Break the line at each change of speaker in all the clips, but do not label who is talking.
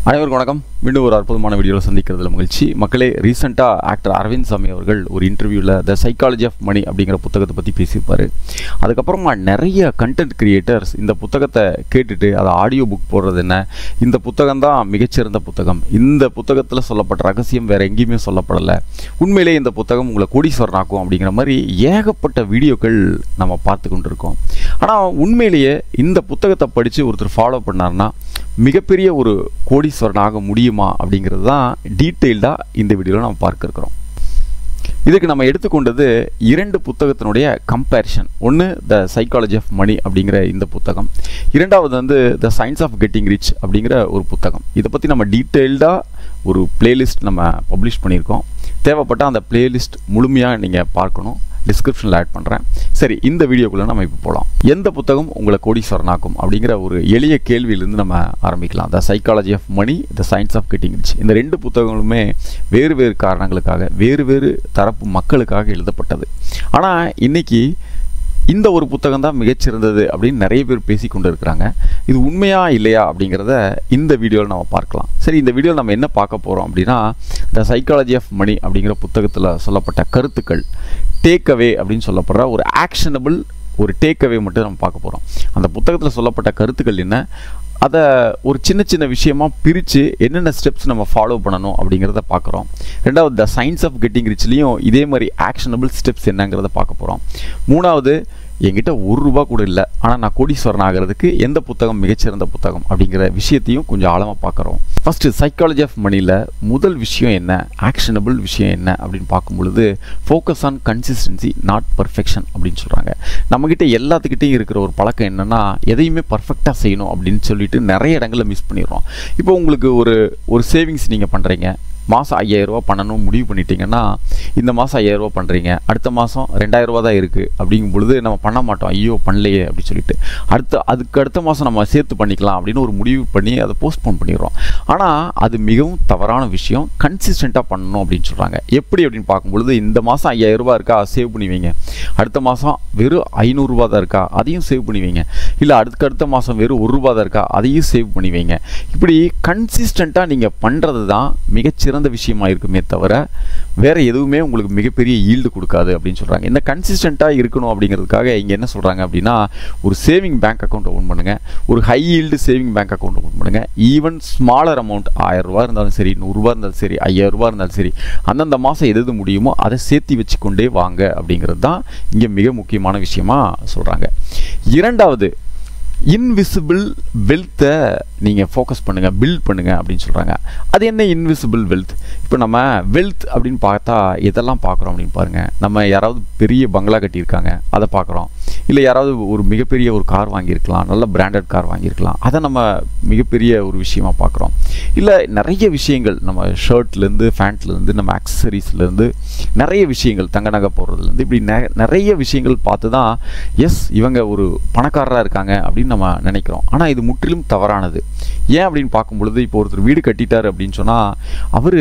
அனைவருக்கும் வணக்கம். மீண்டும் ஒரு அற்புதமான வீடியோவில் சந்திக்கிறதுல மகிழ்ச்சி. மக்களே, ரீசெண்டாக ஆக்டர் அரவிந்த் சாமி அவர்கள் ஒரு இன்டர்வியூவில் த சைக்காலஜி ஆஃப் மணி அப்படிங்கிற புத்தகத்தை பற்றி பேசியிருப்பார். அதுக்கப்புறமா நிறைய கண்டென்ட் கிரியேட்டர்ஸ் இந்த புத்தகத்தை கேட்டுட்டு அதை ஆடியோ புக் போடுறது என்ன, இந்த புத்தகம் தான் மிகச்சிறந்த புத்தகம், இந்த புத்தகத்தில் சொல்லப்பட்ட ரகசியம் வேறு எங்கேயுமே சொல்லப்படலை, உண்மையிலே இந்த புத்தகம் உங்களை கோடீஸ்வரனாக்கும் அப்படிங்கிற மாதிரி ஏகப்பட்ட வீடியோக்கள் நம்ம பார்த்து கொண்டு இருக்கோம். ஆனால் உண்மையிலேயே இந்த புத்தகத்தை படித்து ஒருத்தர் ஃபாலோ பண்ணார்னா மிகப்பெரிய ஒரு கோடீஸ்வரன் ஆக முடியுமா அப்படிங்கிறது தான் டீட்டெயில்டாக இந்த வீடியோவில் நம்ம பார்க்க இருக்கிறோம். இதுக்கு நம்ம எடுத்துக்கொண்டது இரண்டு புத்தகத்தினுடைய கம்பேரிஷன். ஒன்று த சைக்காலஜி ஆஃப் மணி அப்படிங்கிற இந்த புத்தகம், இரண்டாவது the science of getting rich அப்படிங்கிற ஒரு புத்தகம். இதை பற்றி நம்ம டீட்டெயில்டாக ஒரு பிளேலிஸ்ட் நம்ம பப்ளிஷ் பண்ணியிருக்கோம். தேவைப்பட்டால் அந்த பிளேலிஸ்ட் முழுமையாக நீங்கள் பார்க்கணும், டிஸ்கிரிப்ஷனில் ஆட் பண்ணுறேன். சரி, இந்த வீடியோக்குள்ளே நம்ம இப்போ போகலாம். எந்த புத்தகம் உங்களை கோடீஸ்வரனாக்கும் அப்படிங்கிற ஒரு எளிய கேள்வியிலிருந்து நம்ம ஆரம்பிக்கலாம். The psychology of money, the science of getting rich. இந்த ரெண்டு புத்தகங்களுமே வேறு வேறு காரணங்களுக்காக, வேறு வேறு தரப்பு மக்களுக்காக எழுதப்பட்டது. ஆனால் இன்னைக்கு இந்த ஒரு புத்தகம் தான் மிகச்சிறந்தது அப்படின்னு நிறைய பேர் பேசி கொண்டு இருக்கிறாங்க. இது உண்மையா இல்லையா அப்படிங்கிறத இந்த வீடியோவில் நம்ம பார்க்கலாம். சரி, இந்த வீடியோவில் நம்ம என்ன பார்க்க போகிறோம் அப்படின்னா, த சைக்காலஜி ஆஃப் மணி அப்படிங்கிற புத்தகத்தில் சொல்லப்பட்ட கருத்துக்கள், டேக் அவே அப்படின்னு சொல்லப்படுற ஒரு ஆக்ஷனபிள் ஒரு டேக் அவே மட்டும் நம்ம பார்க்க போகிறோம். அந்த புத்தகத்தில் சொல்லப்பட்ட கருத்துக்கள் என்ன, அதை ஒரு சின்ன சின்ன விஷயமாக பிரித்து என்னென்ன ஸ்டெப்ஸ் நம்ம ஃபாலோ பண்ணணும் அப்படிங்கிறத பார்க்குறோம். ரெண்டாவது, த சயின்ஸ் ஆஃப் கெட்டிங் ரிச்லேயும் இதே மாதிரி ஆக்ஷனபிள் ஸ்டெப்ஸ் என்னங்கிறத பார்க்க போகிறோம். மூணாவது, என்கிட்ட ₹1 கூட இல்லை, ஆனால் நான் கோடீஸ்வரன் ஆகிறதுக்கு எந்த புத்தகம் மிகச்சிறந்த புத்தகம் அப்படிங்கிற விஷயத்தையும் கொஞ்சம் ஆழமாக பார்க்குறோம். ஃபஸ்ட்டு, சைக்காலஜி ஆஃப் மணியில் முதல் விஷயம் என்ன, ஆக்ஷனபிள் விஷயம் என்ன அப்படின்னு பார்க்கும் பொழுது, focus on consistency not perfection அப்படின்னு சொல்கிறாங்க. நம்மக்கிட்ட எல்லாத்துக்கிட்டையும் இருக்கிற ஒரு பழக்கம் என்னென்னா, எதையுமே பர்ஃபெக்டாக செய்யணும் அப்படின்னு சொல்லிட்டு நிறைய இடங்களில் மிஸ் பண்ணிடுறோம். இப்போ உங்களுக்கு ஒரு சேவிங்ஸ் நீங்கள் பண்ணுறீங்க, மாதம் ₹5000 பண்ணணும் முடிவு பண்ணிட்டீங்கன்னா, இந்த மாதம் ₹5000 பண்ணுறீங்க, அடுத்த மாதம் ₹2000 தான் இருக்குது அப்படிங்கும் பொழுது நம்ம பண்ண மாட்டோம், ஐயோ பண்ணலையே அப்படின்னு சொல்லிட்டு. அடுத்த மாதம் நம்ம சேர்த்து பண்ணிக்கலாம் அப்படின்னு ஒரு முடிவு பண்ணி அதை போஸ்ட்போன் பண்ணிடுறோம். ஆனால் அது மிகவும் தவறான விஷயம். கன்சிஸ்டண்ட்டாக பண்ணணும் அப்படின்னு சொல்கிறாங்க. எப்படி அப்படின்னு பார்க்கும்பொழுது, இந்த மாதம் ₹5000 இருக்கா, சேவ் பண்ணி வைங்க. அடுத்த மாதம் வெறும் ₹500 தான் இருக்கா, அதையும் சேவ் பண்ணி வைங்க. இல்லை அடுத்த மாதம் வெறும் ₹1 தான் இருக்கா, அதையும் சேவ் பண்ணி வைங்க. இப்படி கன்சிஸ்டண்ட்டாக நீங்கள் பண்ணுறது தான் மிகச்சிறந்த விஷயமா இருக்குமே தவிர வேறு எதுவுமே உங்களுக்கு மிகப்பெரிய ஈல்டு கொடுக்காது அப்படின்னு சொல்கிறாங்க. இந்த கன்சிஸ்டண்ட்டாக இருக்கணும் அப்படிங்கிறதுக்காக இங்கே என்ன சொல்கிறாங்க அப்படின்னா, ஒரு சேவிங் பேங்க் அக்கௌண்ட் ஓப்பன் பண்ணுங்கள், ஒரு high yield saving bank account open பண்ணுங்கள். ஈவன் ஸ்மாலர் அமௌண்ட் ₹1000 இருந்தாலும் சரி, ₹100 இருந்தாலும் சரி, ₹5000 இருந்தாலும் சரி, அந்தந்த மாதம் எது முடியுமோ அதை சேர்த்து வச்சுக்கொண்டே வாங்க அப்படிங்கிறது தான் இங்கே மிக முக்கியமான விஷயமா சொல்கிறாங்க. இரண்டாவது, இன்விசிபிள் வெல்த்தை நீங்கள் ஃபோக்கஸ் பண்ணுங்கள், பில்ட் பண்ணுங்கள் அப்படின்னு சொல்கிறாங்க. அது என்ன இன்விசிபிள் வெல்த்? இப்போ நம்ம வெல்த் அப்படின்னு பார்த்தா எதெல்லாம் பார்க்குறோம் அப்படின்னு பாருங்கள். நம்ம யாராவது பெரிய பங்களா கட்டியிருக்காங்க, அதை பார்க்குறோம். இல்லை யாராவது ஒரு மிகப்பெரிய ஒரு கார் வாங்கியிருக்கலாம், நல்ல பிராண்டட் கார் வாங்கியிருக்கலாம், அதை நம்ம மிகப்பெரிய ஒரு விஷயமாக பார்க்குறோம். இல்லை நிறைய விஷயங்கள், நம்ம ஷர்ட்லேருந்து ஃபேண்ட்லேருந்து நம்ம ஆக்சசரிஸ்லேருந்து நிறைய விஷயங்கள், தங்க நகை போடுறதுலேருந்து இப்படி நிறைய விஷயங்கள் பார்த்து தான் எஸ் இவங்க ஒரு பணக்காரராக இருக்காங்க அப்படின்னு நம்ம நினைக்கிறோம். ஆனால் இது முற்றிலும் தவறானது. ஏன் அப்படின்னு பார்க்கும் பொழுது, இப்போ ஒருத்தர் வீடு கட்டிட்டார் அப்படின்னு சொன்னால் அவர்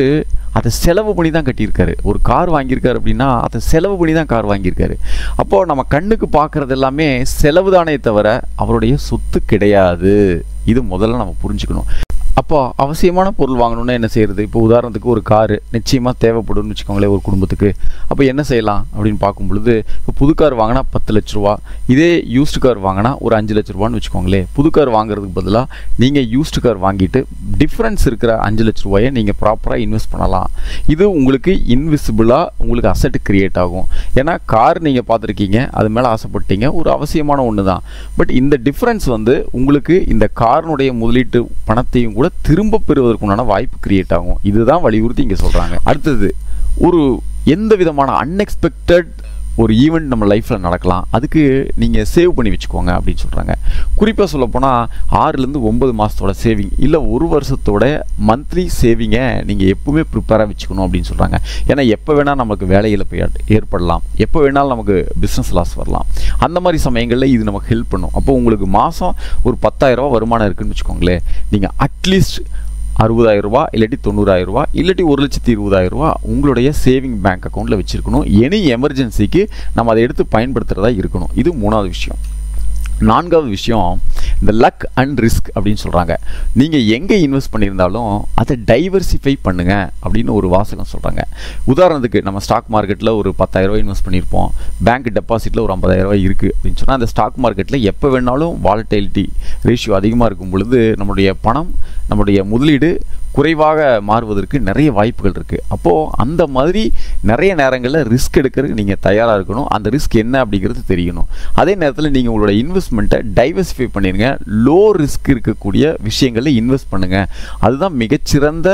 அதை செலவு பண்ணி தான் கட்டியிருக்காரு. ஒரு கார் வாங்கியிருக்காரு அப்படின்னா அதை செலவு பண்ணி தான் கார் வாங்கியிருக்காரு. அப்போது நம்ம கண்ணுக்கு பார்க்குறது எல்லாமே செலவு தானே தவிர அவருடைய சொத்து கிடையாது. இது முதல்ல நம்ம புரிஞ்சுக்கணும். அப்போ அவசியமான பொருள் வாங்கணுன்னா என்ன செய்கிறது? இப்போ உதாரணத்துக்கு ஒரு காரு நிச்சயமாக தேவைப்படும்னு வச்சுக்கோங்களேன் ஒரு குடும்பத்துக்கு. அப்போ என்ன செய்யலாம் அப்படின்னு பார்க்கும் பொழுது, இப்போ புது கார் வாங்கினா ₹10 லட்ச, இதே யூஸ்டு கார் வாங்கினா ஒரு ₹5 லட்ச வச்சுக்கோங்களேன். புது கார் வாங்குறதுக்கு பதிலாக நீங்கள் யூஸ்டு கார் வாங்கிட்டு டிஃப்ரென்ஸ் இருக்கிற ₹5 லட்ச நீங்கள் ப்ராப்பராக இன்வெஸ்ட் பண்ணலாம். இது உங்களுக்கு இன்விசிபிளாக உங்களுக்கு அசெட் கிரியேட் ஆகும். ஏன்னா கார் நீங்கள் பார்த்துருக்கீங்க, அது மேலே ஆசைப்பட்டீங்க, ஒரு அவசியமான ஒன்று தான். பட் இந்த டிஃப்ரென்ஸ் உங்களுக்கு இந்த காரினுடைய முதலீட்டு பணத்தையும் கூட திரும்ப பெறுவதற்குண்டான வாய்ப்பு கிரியேட் ஆகும். இதுதான் வலியுறுத்தி இங்கே சொல்கிறாங்க. அடுத்தது, ஒரு எந்த விதமான அன்எக்ஸ்பெக்டட் ஒரு ஈவெண்ட் நம்ம லைஃப்பில் நடக்கலாம், அதுக்கு நீங்கள் சேவ் பண்ணி வச்சுக்கோங்க அப்படின்னு சொல்கிறாங்க. குறிப்பாக சொல்லப்போனால் 6லேருந்து 9 மாதத்தோட சேவிங், இல்லை 1 வருஷத்தோட மந்த்லி சேவிங்கை நீங்கள் எப்பவுமே ப்ரிப்பேராக வச்சுக்கணும் அப்படின்னு சொல்கிறாங்க. ஏன்னா எப்போ வேணால் நமக்கு வேலை இழப்பு ஏற்படலாம், எப்போ வேணாலும் நமக்கு பிஸ்னஸ் லாஸ் வரலாம். அந்த மாதிரி சமயங்களில் இது நமக்கு ஹெல்ப் பண்ணும். அப்போ உங்களுக்கு மாதம் ஒரு ₹10,000 வருமானம் இருக்குதுன்னு வச்சுக்கோங்களேன், நீங்கள் அட்லீஸ்ட் ₹60,000 இல்லாட்டி ₹90,000 இல்லாட்டி ₹1,20,000 உங்களுடைய சேவிங் பேங்க் அக்கௌண்ட்டில் வச்சுருக்கணும். எனி எமர்ஜென்சிக்கு நம்ம அதை எடுத்து பயன்படுத்துகிறதா இருக்கணும். இது மூணாவது விஷயம். நான்காவது விஷயம் இந்த லக் அண்ட் ரிஸ்க் அப்படின்னு சொல்கிறாங்க. நீங்கள் எங்கே இன்வெஸ்ட் பண்ணியிருந்தாலும் அதை டைவர்சிஃபை பண்ணுங்க அப்படின்னு ஒரு வாசகம் சொல்கிறாங்க. உதாரணத்துக்கு நம்ம ஸ்டாக் மார்க்கெட்டில் ஒரு 10,000 ரூபாய் இன்வெஸ்ட் பண்ணியிருப்போம், பேங்க் டெபாசிட்டில் ஒரு 50,000 ரூபாய் இருக்குது அப்படின்னு சொன்னால் அந்த ஸ்டாக் மார்க்கெட்டில் எப்போ வேணாலும் வாலட்டிலிட்டி ரேஷியோ அதிகமாக இருக்கும் பொழுது நம்முடைய பணம், நம்முடைய முதலீடு குறைவாக மாறுவதற்கு நிறைய வாய்ப்புகள் இருக்குது. அப்போது அந்த மாதிரி நிறைய நேரங்களில் ரிஸ்க் எடுக்கிறதுக்கு நீங்கள் தயாராக இருக்கணும். அந்த ரிஸ்க் என்ன அப்படிங்கிறது தெரியணும். அதே நேரத்தில் நீங்கள் உங்களோட இன்வெஸ்ட்மெண்ட்டை டைவர்சிஃபை பண்ணிடுங்க. லோ ரிஸ்க் இருக்கக்கூடிய விஷயங்களில் இன்வெஸ்ட் பண்ணுங்கள். அதுதான் மிகச்சிறந்த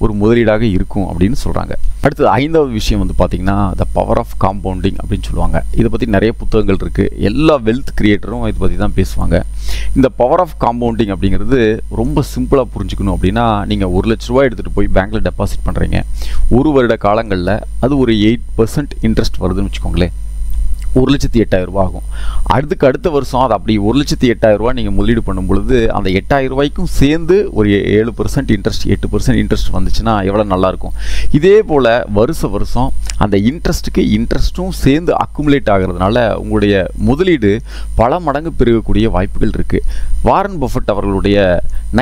ஒரு முதலீடாக இருக்கும் அப்படின்னு சொல்கிறாங்க. அடுத்தது 5வது விஷயம் வந்து பார்த்திங்கன்னா த பவர் ஆஃப் காம்பவுண்டிங் அப்படின்னு சொல்லுவாங்க. இதை பற்றி நிறைய புத்தகங்கள் இருக்குது. எல்லா வெல்த் கிரியேட்டரும் இதை பற்றி தான் பேசுவாங்க. இந்த பவர் ஆஃப் காம்பவுண்டிங் அப்படிங்கிறது ரொம்ப சிம்பிளாக புரிஞ்சுக்கணும். அப்படின்னா நீங்கள் 1 லட்ச ரூபாய் எடுத்துகிட்டு போய் பேங்க்கில் டெபாசிட் பண்ணுறீங்க. 1 வருட காலங்களில் அது ஒரு 8% இன்ட்ரெஸ்ட் வருதுன்னு வச்சுக்கோங்களேன். 1,08,000 ரூபா ஆகும். அடுத்த வருஷம் அது அப்படி 1,08,000 ரூபா நீங்கள் முதலீடு பண்ணும் பொழுது அந்த 8,000 ரூபாய்க்கும் சேர்ந்து ஒரு 7% இன்ட்ரெஸ்ட், 8% இன்ட்ரெஸ்ட் வந்துச்சுன்னா எவ்வளோ நல்லாயிருக்கும். இதே போல் வருஷம் அந்த இன்ட்ரெஸ்ட்டும் சேர்ந்து அக்குமுலேட் ஆகிறதுனால உங்களுடைய முதலீடு பல மடங்கு பெருகக்கூடிய வாய்ப்புகள் இருக்குது. வாரன் பஃபெட் அவர்களுடைய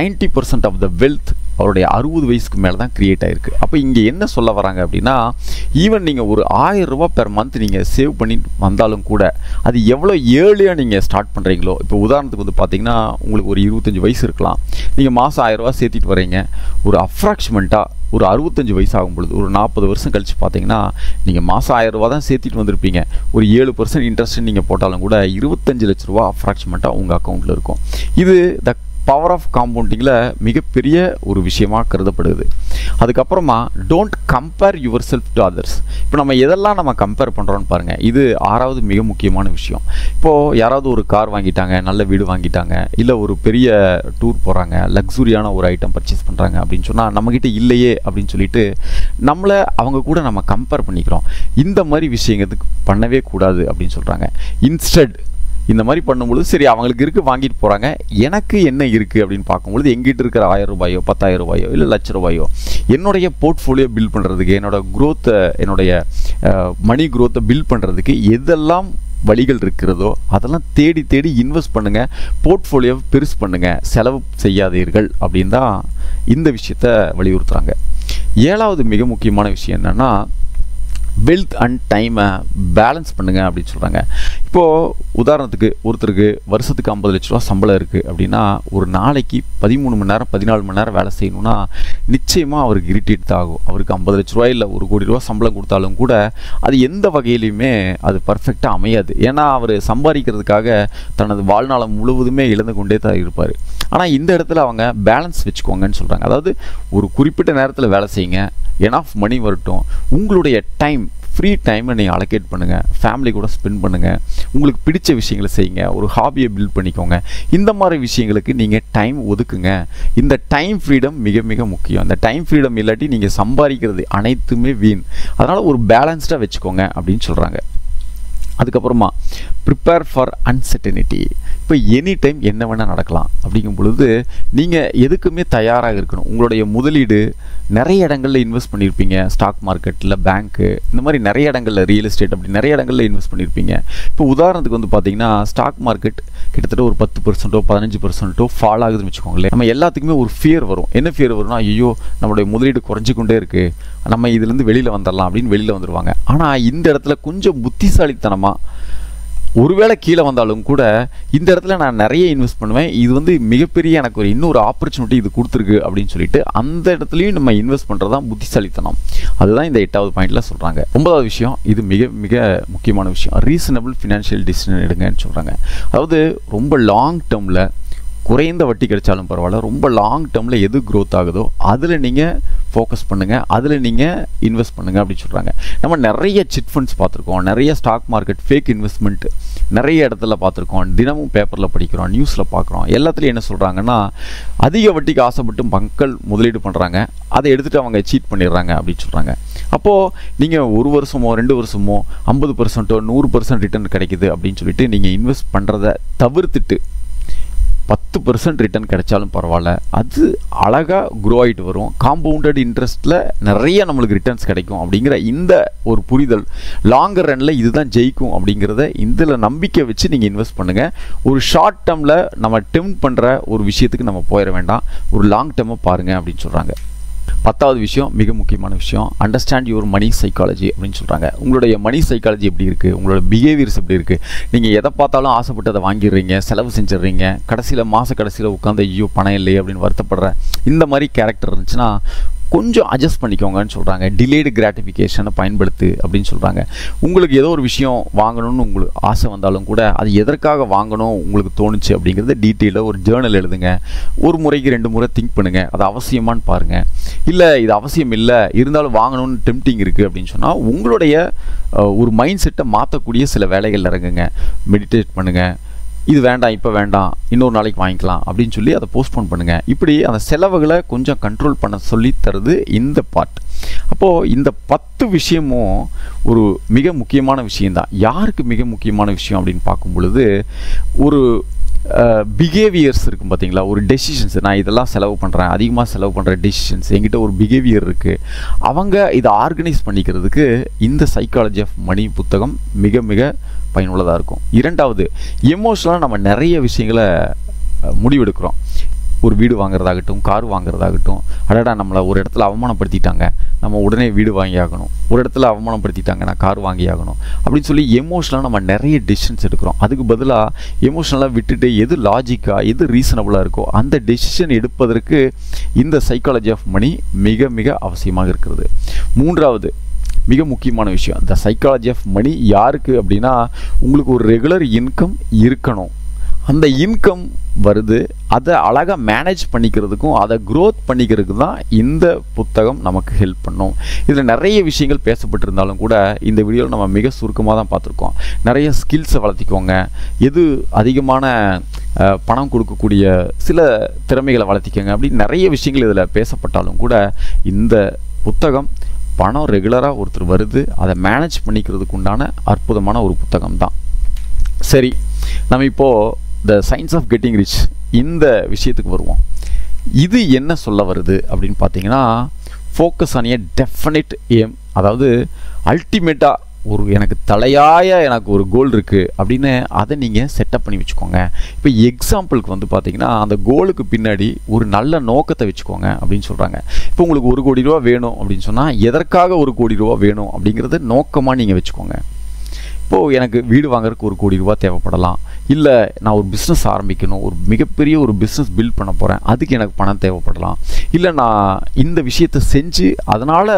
90% ஆஃப் த வெல்த் அவருடைய 60 வயசுக்கு மேலே தான் கிரியேட் ஆகிருக்கு. அப்போ இங்கே என்ன சொல்ல வராங்க அப்படின்னா, ஈவன் நீங்கள் ஒரு 1000 ரூபா பெர் மந்த் நீங்கள் சேவ் பண்ணி வந்தாலும் கூட அது எவ்வளோ ஏர்லியாக நீங்கள் ஸ்டார்ட் பண்ணுறீங்களோ. இப்போ உதாரணத்துக்கு வந்து பார்த்தீங்கன்னா உங்களுக்கு ஒரு 25 வயசு இருக்கலாம், நீங்கள் மாதம் 1000 ரூபா சேர்த்திட்டு வரீங்க. ஒரு அப்ராக்சிமெண்ட்டாக ஒரு 65 வயசு ஆகும் பொழுது ஒரு 40 வருஷம் கழித்து பார்த்தீங்கன்னா நீங்கள் மாதம் 1000 ரூபா தான் சேர்த்திட்டு வந்திருப்பீங்க. ஒரு 7% இன்ட்ரெஸ்ட் நீங்கள் போட்டாலும் கூட 25 லட்ச ரூபா அப்ராக்சிமெண்ட்டாக உங்கள் அக்கௌண்ட்டில் இருக்கும். இது த பவர் ஆஃப் காம்பவுண்டிங்கில் மிகப்பெரிய ஒரு விஷயமாக கருதப்படுது. அதுக்கப்புறமா don't compare your self to others. இப்போ நம்ம எதெல்லாம் நம்ம கம்பேர் பண்ணுறோன்னு பாருங்கள். இது 6வது மிக முக்கியமான விஷயம். இப்போது யாராவது ஒரு கார் வாங்கிட்டாங்க, நல்ல வீடு வாங்கிட்டாங்க, இல்லை ஒரு பெரிய டூர் போகிறாங்க, லக்ஸுரியான ஒரு ஐட்டம் பர்ச்சேஸ் பண்ணுறாங்க அப்படின்னு சொன்னால் நம்மக்கிட்ட இல்லையே அப்படின்னு சொல்லிட்டு நம்மளை அவங்க கூட நம்ம கம்பேர் பண்ணிக்கிறோம். இந்த மாதிரி விஷயங்களுக்கு பண்ணவே கூடாது அப்படின்னு சொல்கிறாங்க. இன்ஸ்டெட் இந்த மாதிரி பண்ணும்பொழுது சரி அவங்களுக்கு இருக்குது வாங்கிட்டு போகிறாங்க, எனக்கு என்ன இருக்குது அப்படின்னு பார்க்கும்பொழுது எங்கிட்ட இருக்கிற 1000 ரூபாயோ 10,000 ரூபாயோ இல்லை லட்ச ரூபாயோ என்னுடைய போர்ட்ஃபோலியோ பில்ட் பண்ணுறதுக்கு, என்னோடய க்ரோத்தை, என்னுடைய மணி க்ரோத்தை பில்ட் பண்ணுறதுக்கு எதெல்லாம் வழிகள் இருக்கிறதோ அதெல்லாம் தேடி இன்வெஸ்ட் பண்ணுங்கள், போர்ட்ஃபோலியோவை பெருசு பண்ணுங்கள், செலவு செய்யாதீர்கள் அப்படின்னு தான் இந்த விஷயத்தை வலியுறுத்துகிறாங்க. 7வது மிக முக்கியமான விஷயம் என்னென்னா வெல்த் அண்ட் டைமை பேலன்ஸ் பண்ணுங்கள் அப்படின்னு சொல்கிறாங்க. இப்போது உதாரணத்துக்கு ஒருத்தருக்கு வருஷத்துக்கு 50 லட்ச ரூபா சம்பளம் இருக்குது அப்படின்னா ஒரு நாளைக்கு 13 மணி நேரம் 14 மணி நேரம் வேலை செய்யணும்னா நிச்சயமாக அவருக்கு இரிட்டேட் தான் ஆகும். அவருக்கு 50 லட்ச ரூபாய் இல்லை 1 கோடி ரூபா சம்பளம் கொடுத்தாலும் கூட அது எந்த வகையிலையுமே அது பர்ஃபெக்டாக அமையாது. ஏன்னா அவர் சம்பாதிக்கிறதுக்காக தனது வாழ்நாளம் முழுவதுமே இழந்து கொண்டே தான் இருப்பார். ஆனால் இந்த இடத்துல அவங்க பேலன்ஸ் வச்சுக்கோங்கன்னு சொல்கிறாங்க. அதாவது ஒரு குறிப்பிட்ட நேரத்தில் வேலை செய்யுங்க, எனாஃப் மணி வரட்டும், உங்களுடைய டைம் ஃப்ரீ டைமை நீங்கள் அலோகேட் பண்ணுங்கள், ஃபேமிலி கூட ஸ்பெண்ட் பண்ணுங்கள், உங்களுக்கு பிடிச்ச விஷயங்களை செய்யுங்க, ஒரு ஹாபியை பில்ட் பண்ணிக்கோங்க. இந்த மாதிரி விஷயங்களுக்கு நீங்கள் டைம் ஒதுக்குங்க. இந்த டைம் ஃப்ரீடம் மிக மிக முக்கியம். இந்த டைம் ஃப்ரீடம் இல்லாட்டி நீங்கள் சம்பாதிக்கிறது அனைத்துமே வீண். அதனால் ஒரு பேலன்ஸ்டாக வச்சுக்கோங்க அப்படின்னு சொல்கிறாங்க. அதுக்கப்புறமா ப்ரிப்பேர் ஃபார் அன்சர்டனிட்டி. இப்போ எனி டைம் என்ன வேணால் நடக்கலாம் அப்படிங்கும் பொழுது நீங்கள் எதுக்குமே தயாராக இருக்கணும். உங்களுடைய முதலீடு நிறைய இடங்களில் இன்வெஸ்ட் பண்ணியிருப்பீங்க, ஸ்டாக் மார்க்கெட்டில், பேங்க்கு, இந்த மாதிரி நிறைய இடங்களில், ரியல் எஸ்டேட், அப்படி நிறைய இடங்களில் இன்வெஸ்ட் பண்ணியிருப்பீங்க. இப்போ உதாரணத்துக்கு வந்து பார்த்தீங்கன்னா ஸ்டாக் மார்க்கெட் கிட்டத்தட்ட ஒரு 10% 15% ஃபால் ஆகுதுன்னு வச்சுக்கோங்களேன். நம்ம எல்லாத்துக்குமே ஒரு ஃபியர் வரும். என்ன ஃபியர் வரும்னா, ஐயோ நம்மளுடைய முதலீடு குறைஞ்சிக்கொண்டே இருக்குது, நம்ம இதுலேருந்து வெளியில் வந்துடலாம் அப்படின்னு வெளியில் வந்துடுவாங்க. ஆனால் இந்த இடத்துல கொஞ்சம் புத்திசாலித்தனமாக ஒருவேளை கீழே வந்தாலும் கூட இந்த இடத்துல நான் நிறைய இன்வெஸ்ட் பண்ணுவேன், இது வந்து மிகப்பெரிய எனக்கு ஒரு இன்னொரு ஆப்பர்ச்சுனிட்டி இது கொடுத்துருக்கு அப்படின்னு சொல்லிட்டு அந்த இடத்துலையும் நம்ம இன்வெஸ்ட் பண்ணுறது தான் புத்திசாலித்தனம். அதுதான் இந்த 8வது பாயிண்டில் சொல்கிறாங்க. 9வது விஷயம், இது மிக மிக முக்கியமான விஷயம், ரீசனபிள் ஃபினான்ஷியல் டிசிஷன் எடுங்கன்னு சொல்கிறாங்க. அதாவது ரொம்ப லாங் டேர்மில் குறைந்த வட்டி கிடைச்சாலும் பரவாயில்ல, ரொம்ப லாங் டேர்மில் எது க்ரோத் ஆகுதோ அதில் நீங்கள் ஃபோக்கஸ் பண்ணுங்கள், அதில் நீங்கள் இன்வெஸ்ட் பண்ணுங்கள் அப்படின்னு சொல்கிறாங்க. நம்ம நிறைய சிட் ஃபண்ட்ஸ் பார்த்துருக்கோம், நிறைய ஸ்டாக் மார்க்கெட் ஃபேக் இன்வெஸ்ட்மெண்ட் நிறைய இடத்துல பார்த்துருக்கோம், தினமும் பேப்பரில் படிக்கிறோம், நியூஸில் பார்க்குறோம். எல்லாத்துலேயும் என்ன சொல்கிறாங்கன்னா அதிக வட்டிக்கு ஆசைப்பட்டு மக்கள் முதலீடு பண்ணுறாங்க, அதை எடுத்துகிட்டு அவங்க சீட் பண்ணிடுறாங்க அப்படின்னு சொல்கிறாங்க. அப்போது நீங்கள் 1 வருஷமோ 2 வருஷமோ 50% 100% ரிட்டர்ன் கிடைக்குது அப்படின்னு சொல்லிட்டு நீங்கள் இன்வெஸ்ட் பண்ணுறதை தவிர்த்துட்டு 10% ரிட்டர்ன் கிடைச்சாலும் பரவாயில்ல, அது அழகாக க்ரோ ஆகிட்டு வரும். காம்பவுண்டட் இன்ட்ரெஸ்ட்டில் நிறைய நம்மளுக்கு ரிட்டர்ன்ஸ் கிடைக்கும் அப்படிங்கிற இந்த ஒரு புரிதல், லாங்கர் ரன்னில் இதுதான் ஜெயிக்கும் அப்படிங்கிறத இதில் நம்பிக்கை வச்சு நீங்கள் இன்வெஸ்ட் பண்ணுங்கள். ஒரு ஷார்ட் டேர்மில் நம்ம டெம்ப்ட் பண்ணுற ஒரு விஷயத்துக்கு நம்ம போயிட வேண்டாம், ஒரு லாங் டேர்மை பாருங்கள் அப்படின்னு சொல்கிறாங்க. 10வது விஷயம், மிக முக்கியமான விஷயம், அண்டர்ஸ்டாண்ட் யுவர் மணி சைக்காலஜி அப்படின்னு சொல்கிறாங்க. உங்களுடைய மணி சைக்காலஜி எப்படி இருக்குது, உங்களோட பிஹேவியர்ஸ் எப்படி இருக்குது. நீங்கள் எதை பார்த்தாலும் ஆசைப்பட்டு அதை வாங்கிடுறீங்க, செலவு செஞ்சிடுறீங்க, கடைசியில் மாத கடைசியில் உட்காந்து ஐயோ பணம் இல்லையே அப்படின்னு வருத்தப்படுற இந்த மாதிரி கேரக்டர் இருந்துச்சுன்னா கொஞ்சம் அட்ஜஸ்ட் பண்ணிக்கோங்கன்னு சொல்கிறாங்க. டிலேடு கிராட்டிஃபிகேஷனை பயன்படுத்து அப்படின்னு சொல்கிறாங்க. உங்களுக்கு ஏதோ ஒரு விஷயம் வாங்கணும்னு உங்களுக்கு ஆசை வந்தாலும் கூட அது எதற்காக வாங்கணும் உங்களுக்கு தோணுச்சு அப்படிங்கிறத டீட்டெயிலாக ஒரு ஜேர்னல் எழுதுங்க. ஒரு முறைக்கு 2 முறை திங்க் பண்ணுங்கள், அது அவசியமானு பாருங்கள். இல்லை இது அவசியம் இல்லை இருந்தாலும் வாங்கணும்னு டெம்ப்டிங் இருக்குது அப்படின்னு சொன்னால் உங்களுடைய ஒரு மைண்ட் செட்டை மாற்றக்கூடிய சில வேலைகள் இறங்குங்க. மெடிடேட் பண்ணுங்கள், இது வேண்டாம் இப்போ வேண்டாம் இன்னொரு நாளைக்கு வாங்கிக்கலாம் அப்படின்னு சொல்லி அதை போஸ்ட்போன் பண்ணுங்கள். இப்படி அந்த செலவுகளை கொஞ்சம் கண்ட்ரோல் பண்ண சொல்லி தருது இந்த பார்ட். அப்போது இந்த 10 விஷயமும் ஒரு மிக முக்கியமான விஷயந்தான். யாருக்கு மிக முக்கியமான விஷயம் அப்படின்னு பார்க்கும் பொழுது, ஒரு பிஹேவியர்ஸ் இருக்கும் பார்த்தீங்களா, ஒரு டெசிஷன்ஸ், நான் இதெல்லாம் செலவு பண்ணுறேன், அதிகமாக செலவு பண்ணுற டெசிஷன்ஸ், என்கிட்ட ஒரு பிஹேவியர் இருக்குது, அவங்க இதை ஆர்கனைஸ் பண்ணிக்கிறதுக்கு இந்த சைக்காலஜி ஆஃப் மணி புத்தகம் மிக மிக பயனுள்ளதாக இருக்கும். 2வது, எமோஷனலாக நம்ம நிறைய விஷயங்களை முடிவெடுக்கிறோம். ஒரு வீடு வாங்குறதாகட்டும், கார் வாங்குறதாகட்டும், அடடா நம்மளை ஒரு இடத்துல அவமானப்படுத்திட்டாங்க, நம்ம உடனே வீடு வாங்கி ஆகணும், ஒரு இடத்துல அவமானப்படுத்திட்டாங்க நான் கார் வாங்கி ஆகணும் அப்படின்னு சொல்லி எமோஷனலாக நம்ம நிறைய டெசிஷன்ஸ் எடுக்கிறோம். அதுக்கு பதிலாக எமோஷனலாக விட்டுட்டு எது லாஜிக்காக எது ரீசனபுளாக இருக்கோ அந்த டெசிஷன் எடுப்பதற்கு இந்த சைக்காலஜி ஆஃப் மணி மிக மிக அவசியமாக இருக்கிறது. 3வது மிக முக்கியமான விஷயம், இந்த சைக்காலஜி ஆஃப் மணி யாருக்கு அப்படின்னா, உங்களுக்கு ஒரு ரெகுலர் இன்கம் இருக்கணும். அந்த இன்கம் வருது, அதை அழகாக மேனேஜ் பண்ணிக்கிறதுக்கும் அதை க்ரோத் பண்ணிக்கிறதுக்கு தான் இந்த புத்தகம் நமக்கு ஹெல்ப் பண்ணும். இதில் நிறைய விஷயங்கள் பேசப்பட்டிருந்தாலும் கூட இந்த வீடியோவில் நம்ம மிக சுருக்கமாக தான் பார்த்துருக்கோம். நிறைய ஸ்கில்ஸை வளர்த்திக்கோங்க, எது அதிகமான பணம் கொடுக்கக்கூடிய சில திறமைகளை வளர்த்திக்கோங்க அப்படின்னு நிறைய விஷயங்கள் இதில் பேசப்பட்டாலும் கூட இந்த புத்தகம் பணம் ரெகுலராக ஒருத்தர் வருது, அதை மேனேஜ் பண்ணிக்கிறதுக்கு உண்டான அற்புதமான ஒரு புத்தகம் தான். சரி, நம்ம இப்போது the science of getting rich இந்த விஷயத்துக்கு வருவோம். இது என்ன சொல்ல வருது அப்படின்னு பார்த்தீங்கன்னா, focus on a definite aim, அதாவது அல்டிமேட்டாக ஒரு எனக்கு தலையாய எனக்கு ஒரு கோல் இருக்குது அப்படின்னு அதை நீங்கள் செட்டப் பண்ணி வச்சுக்கோங்க. இப்போ எக்ஸாம்பிளுக்கு வந்து பார்த்தீங்கன்னா, அந்த கோலுக்கு பின்னாடி ஒரு நல்ல நோக்கத்தை வச்சுக்கோங்க அப்படின்னு சொல்கிறாங்க. இப்போ உங்களுக்கு 1 கோடி ரூபா வேணும் அப்படின்னு சொன்னால் எதற்காக 1 கோடி ரூபா வேணும் அப்படிங்கிறத நோக்கமாக நீங்கள் வச்சுக்கோங்க. இப்போது எனக்கு வீடு வாங்குறதுக்கு 1 கோடி ரூபா தேவைப்படலாம், இல்லை நான் ஒரு பிஸ்னஸ் ஆரம்பிக்கணும், ஒரு மிகப்பெரிய ஒரு பிஸ்னஸ் பில்ட் பண்ண போகிறேன், அதுக்கு எனக்கு பணம் தேவைப்படலாம், இல்லை நான் இந்த விஷயத்தை செஞ்சு அதனால்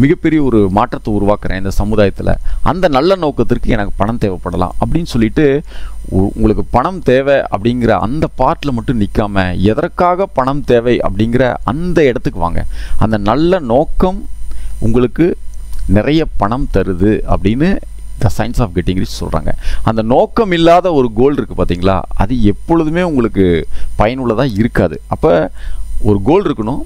மிகப்பெரிய ஒரு மாற்றத்தை உருவாக்குறேன் இந்த சமுதாயத்தில், அந்த நல்ல நோக்கத்திற்கு எனக்கு பணம் தேவைப்படலாம் அப்படின்னு சொல்லிட்டு உங்களுக்கு பணம் தேவை அப்படிங்கிற அந்த பார்ட்டில் மட்டும் நிற்காம எதற்காக பணம் தேவை அப்படிங்கிற அந்த இடத்துக்கு வாங்க. அந்த நல்ல நோக்கம் உங்களுக்கு நிறைய பணம் தருது அப்படின்னு the science of getting rich சொல்கிறாங்க. அந்த நோக்கம் இல்லாத ஒரு கோல் இருக்குது பார்த்தீங்களா, அது எப்பொழுதுமே உங்களுக்கு பயனுள்ளதாக இருக்காது. அப்போ ஒரு கோல் இருக்கணும்,